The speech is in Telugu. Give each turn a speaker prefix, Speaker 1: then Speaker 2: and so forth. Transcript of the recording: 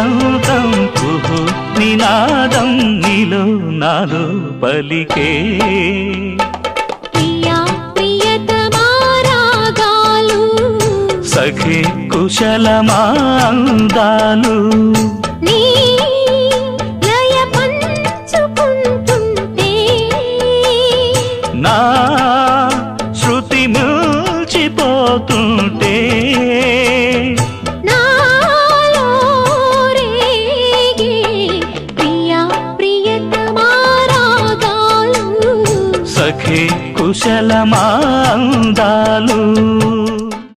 Speaker 1: వసంతం కుహు నినాదం నీలో నాలో పలికే
Speaker 2: ప్రియా ప్రియతమా రాగాలు
Speaker 1: సఖి కుశలమా అందాలు
Speaker 2: నీ లయ పంచుకుంటుంటే
Speaker 1: నా శృతి మిల్చిపోతుంటే
Speaker 2: నాలో రేగే ప్రియా ప్రియతమా రాగాలు
Speaker 1: సఖి కుశలమా అందాలు